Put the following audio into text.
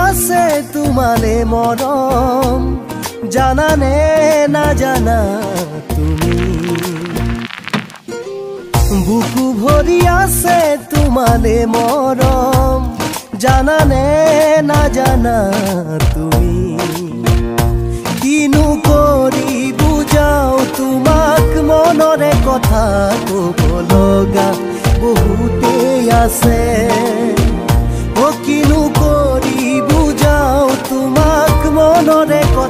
আছে তোমালে মৰম জানানে না জানা তুমি বুকু ভৰি আছে তোমালে মৰম জানানে না জানা তুমি কিনো কৰি বুজাও তোমাক মনৰে কথা ক'ব লগা বহুতেই আছে কিনো কৰি বুজাও তোমাক মনৰে কথা